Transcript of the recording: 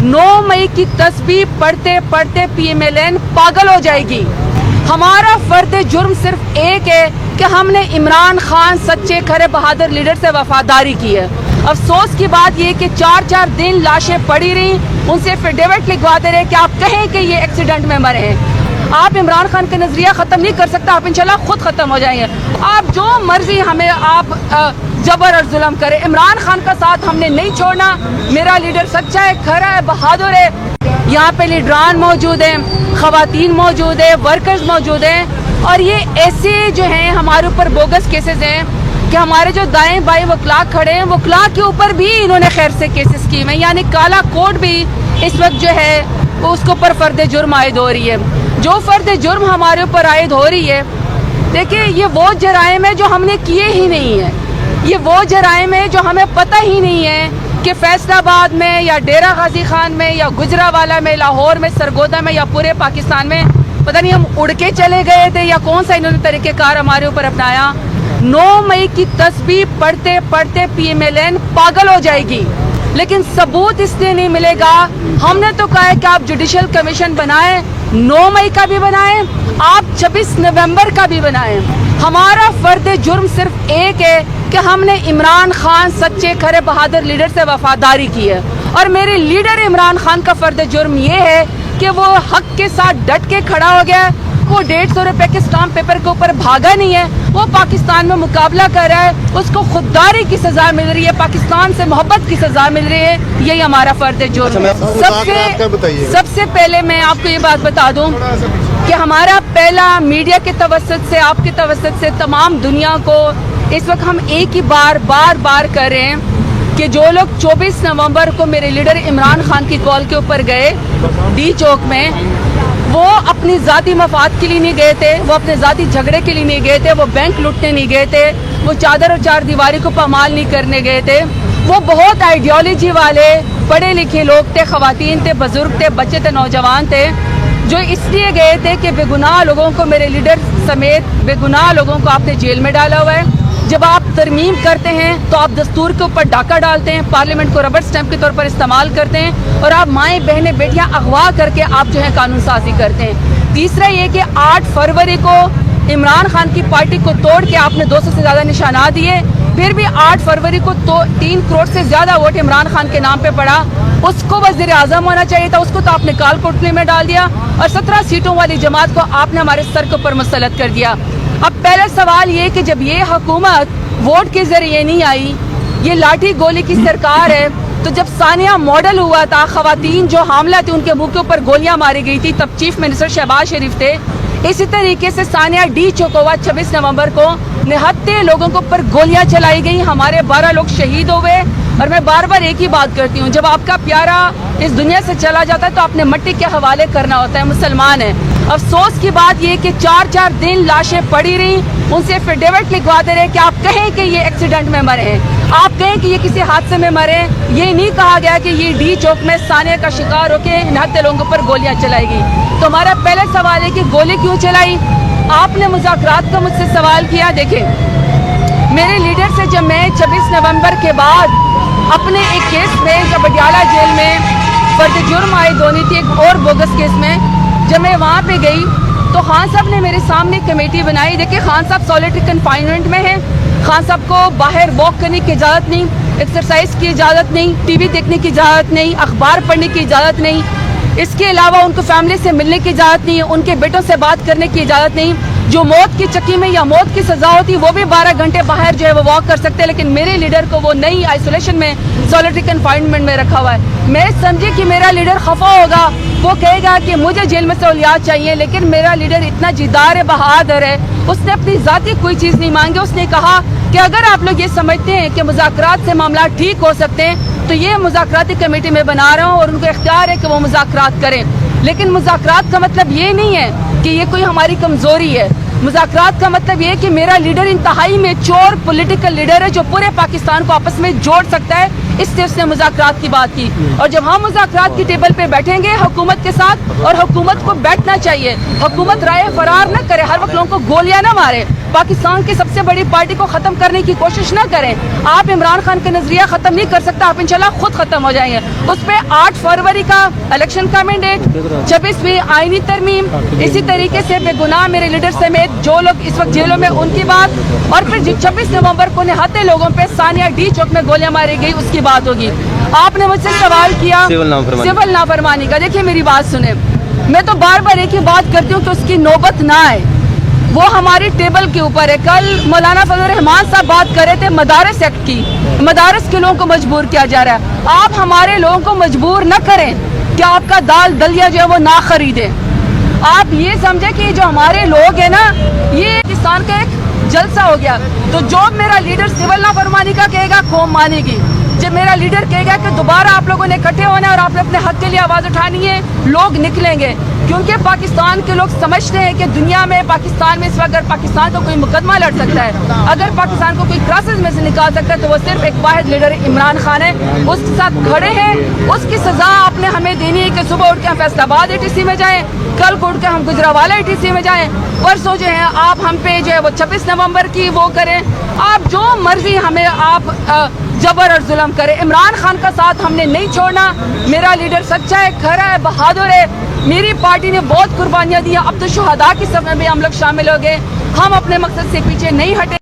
9 मई की तस्बीह पढ़ते पढ़ते PMLN पागल हो जाएगी। हमारा फर्द जुर्म सिर्फ एक है कि हमने इमरान खान सच्चे खरे बहादुर लीडर से वफादारी की है। अफसोस की बात ये कि 4-4 दिन लाशें पड़ी रही, उनसे एफिडेविट लिखवाते रहे कि आप कहें कि ये एक्सीडेंट में मरे हैं। आप इमरान खान का नजरिया ख़त्म नहीं कर सकता, आप इंशाल्लाह खुद ख़त्म हो जाएंगे। आप जो मर्जी हमें आप जबर और जुल्म करें, इमरान खान का साथ हमने नहीं छोड़ना। मेरा लीडर सच्चा है, खरा है, बहादुर है। यहाँ पे लीडरान मौजूद हैं, खवातीन मौजूद है, वर्कर्स मौजूद हैं, और ये ऐसे जो हैं हमारे ऊपर बोगस केसेस हैं कि हमारे जो दाएं बाएं वकला खड़े हैं, वकला के ऊपर भी इन्होंने खैर से केसेस किए हैं। यानी काला कोड भी इस वक्त जो है वो उसके ऊपर फर्द जुर्म आयद हो रही है। जो फर्द जुर्म हमारे ऊपर आयद हो रही है, देखिए ये वो जराइम है जो हमने किए ही नहीं है। ये वो जराइम है जो हमें पता ही नहीं है कि फैसलाबाद में या डेरा गाजी खान में या गुजरावाला में, लाहौर में, सरगोदा में या पूरे पाकिस्तान में पता नहीं हम उड़ के चले गए थे या कौन सा इन्होंने तरीक़ेकार हमारे ऊपर अपनाया। 9 मई की तस्बीह पढ़ते पढ़ते PMLN पागल हो जाएगी, लेकिन सबूत इसलिए नहीं मिलेगा। हमने तो कहा है कि आप जुडिशल कमीशन बनाएं, 9 मई का भी बनाएं, आप 26 नवंबर का भी बनाएं। हमारा फर्द जुर्म सिर्फ एक है कि हमने इमरान खान सच्चे खरे बहादुर लीडर से वफादारी की है, और मेरे लीडर इमरान खान का फर्द जुर्म ये है कि वो हक के साथ डट के खड़ा हो गया। वो 150 रुपए के स्टाम्प पेपर के ऊपर भागा नहीं है, वो पाकिस्तान में मुकाबला कर रहा है, उसको खुददारी की सजा मिल रही है, पाकिस्तान से मोहब्बत की सजा मिल रही है। यही हमारा फर्द जुर्म है। सबसे पहले मैं आपको ये बात बता दूं कि हमारा पहला मीडिया के तवस्सुत से, आपके तवस्सुत से तमाम दुनिया को इस वक्त हम एक ही बार बार कर रहे हैं कि जो लोग 24 नवंबर को मेरे लीडर इमरान खान की कॉल के ऊपर गए डी चौक में, वो अपनी ज़ाती मफाद के लिए नहीं गए थे, वो अपने ज़ाती झगड़े के लिए नहीं गए थे, वो बैंक लूटने नहीं गए थे, वो चादर और चार दीवारी को पामाल नहीं करने गए थे। वो बहुत आइडियोलॉजी वाले पढ़े लिखे लोग थे, खवातीन थे, बुजुर्ग थे, बच्चे थे, नौजवान थे, जो इसलिए गए थे कि बेगुनाह लोगों को, मेरे लीडर समेत बेगुनाह लोगों को आपने जेल में डाला हुआ है। जब आप तरमीम करते हैं तो आप दस्तूर के ऊपर डाका डालते हैं, पार्लियामेंट को रबर स्टैंप के तौर पर इस्तेमाल करते हैं, और आप माएँ बहनें बेटियां अगवा करके आप जो है कानून साजी करते हैं। तीसरा ये कि 8 फरवरी को इमरान खान की पार्टी को तोड़ के आपने 200 से ज़्यादा निशानात दिए, फिर भी 8 फरवरी को तो 3 करोड़ से ज़्यादा वोट इमरान खान के नाम पे पड़ा। उसको वज़ीर आज़म होना चाहिए था, उसको तो आपने काल कोठरी में डाल दिया, और 17 सीटों वाली जमात को आपने हमारे सर के ऊपर मुसल्लत कर दिया। अब पहला सवाल ये कि जब ये हुकूमत वोट के जरिए नहीं आई, ये लाठी गोली की सरकार है, तो जब सानिया मॉडल हुआ था, खवातीन जो हामला थी उनके मुंह के ऊपर गोलियां मारी गई थी, तब चीफ मिनिस्टर शहबाज शरीफ थे। इसी तरीके से सानिया डी चौकोवा 26 नवंबर को निहत्ते लोगों के ऊपर गोलियां चलाई गई, हमारे 12 लोग शहीद हो गए। और मैं बार बार एक ही बात करती हूँ, जब आपका प्यारा इस दुनिया से चला जाता है तो आपने मिट्टी के हवाले करना होता है, मुसलमान है। अफसोस की बात यह कि 4-4 दिन लाशें पड़ी रही, उनसे एफिडेविट लिखवाते रहे कि आप कहें कि ये एक्सीडेंट में मरे हैं, आप कहें कि ये किसी हादसे में मरे। ये नहीं कहा गया कि ये डी चौक में सानिया का शिकार होकर निहत्ते लोगों पर गोलियां चलाएगी। तो हमारा पहला सवाल है कि गोली क्यों चलाई। आपने मुज़ाकरात का मुझसे सवाल किया। देखें, मेरे लीडर से जब मैं 26 नवंबर के बाद अपने एक केस में, जब पटियाला जेल में फर्द जुर्म आयद होनी थी एक और बोगस केस में, जब मैं वहाँ पे गई तो खान साहब ने मेरे सामने कमेटी बनाई। देखिए, खान साहब सॉलिटरी कन्फाइनमेंट में हैं, खान साहब को बाहर वॉक करने की इजाज़त नहीं, एक्सरसाइज की इजाज़त नहीं, टीवी देखने की इजाज़त नहीं, अखबार पढ़ने की इजाज़त नहीं, इसके अलावा उनको फैमिली से मिलने की इजाज़त नहीं है, उनके बेटों से बात करने की इजाज़त नहीं। जो मौत की चक्की में या मौत की सजा होती वो भी 12 घंटे बाहर जो है वो वॉक कर सकते हैं, लेकिन मेरे लीडर को वो नई आइसोलेशन में, सॉलिटरी कन्फाइनमेंट में रखा हुआ है। मैं समझी कि मेरा लीडर खफा होगा, वो कहेगा कि मुझे जेल में सहूलियात चाहिए, लेकिन मेरा लीडर इतना जिद्दार है, बहादुर है, उसने अपनी ज़ाती कोई चीज़ नहीं मांगी। उसने कहा कि अगर आप लोग ये समझते हैं कि मुज़ाकरात से मामला ठीक हो सकते हैं तो ये मुज़ाकराती कमेटी में बना रहा हूँ, और उनको इख्तियार है कि वो मुज़ाकरात करें। लेकिन मुज़ाकरात का मतलब ये नहीं है कि ये कोई हमारी कमज़ोरी है। मुज़ाकरात का मतलब ये है कि मेरा लीडर इंतहाई में चोर पॉलिटिकल लीडर है जो पूरे पाकिस्तान को आपस में जोड़ सकता है, इससे उसने मुज़ाकरात की बात की। और जब हम मुज़ाकरात की टेबल पे बैठेंगे हुकूमत के साथ, और हुकूमत को बैठना चाहिए, हुकूमत राय फरार न करे, हर वक्त लोगों को गोलियां न मारे, पाकिस्तान की सबसे बड़ी पार्टी को ख़त्म करने की कोशिश न करें। आप इमरान खान का नजरिया ख़त्म नहीं कर सकता, आप इंशाल्लाह खुद ख़त्म हो जाएंगे। उस पर 8 फरवरी का इलेक्शन का मैंडेट, 26वीं आईनी तरमीम, इसी तरीके से बेगुनाह मेरे लीडर समेत जो लोग इस वक्त जेलों में उनकी बात, और फिर 26 नवंबर को निहत्ते लोगों पे सानिया डी चौक में गोलियां मारी गई उसकी बात होगी। आपने मुझसे सवाल किया सिविल नाफरमानी का। देखिए मेरी बात सुने, मैं तो बार बार एक ही बात करती हूँ कि उसकी नौबत ना आए, वो हमारी टेबल के ऊपर है। कल मौलाना फजल रहमान साहब बात कर रहे थे मदारस एक्ट की, मदारस के लोगों को मजबूर किया जा रहा है। आप हमारे लोगों को मजबूर न करें कि आपका दाल दलिया जो है वो ना खरीदें। आप ये समझे कि जो हमारे लोग हैं ना, ये पाकिस्तान का एक जलसा हो गया। तो जो मेरा लीडर सिविल नाफरमानी का कहेगा कौम मानेगी, जब मेरा लीडर कहेगा कि दोबारा आप लोगों ने इकट्ठे होना है और आपने अपने हक के लिए आवाज उठानी है, लोग निकलेंगे। क्योंकि पाकिस्तान के लोग समझते हैं कि दुनिया में पाकिस्तान में इस वक्त अगर पाकिस्तान को कोई मुकदमा लड़ सकता है, अगर पाकिस्तान को कोई क्राइसिस में से निकाल सकता है, तो वो सिर्फ एक वाहिद लीडर इमरान खान है। उसके साथ खड़े हैं, उसकी सजा आपने हमें देनी है कि सुबह उठ के हम फैसलाबाद ATC में जाएं, कल को उठ के हम गुजरावाला ATC में जाएं, परसों जो है आप हम पे जो है वो 26 नवंबर की वो करें। आप जो मर्जी हमें आप जबर और जुल्म करें, इमरान खान का साथ हमने नहीं छोड़ना। मेरा लीडर सच्चा है, खरा है, बहादुर है। मेरी पार्टी ने बहुत कुर्बानियां दी हैं, अब तो शुहदा की सफ़ में भी हम लोग शामिल हो गए। हम अपने मकसद से पीछे नहीं हटे।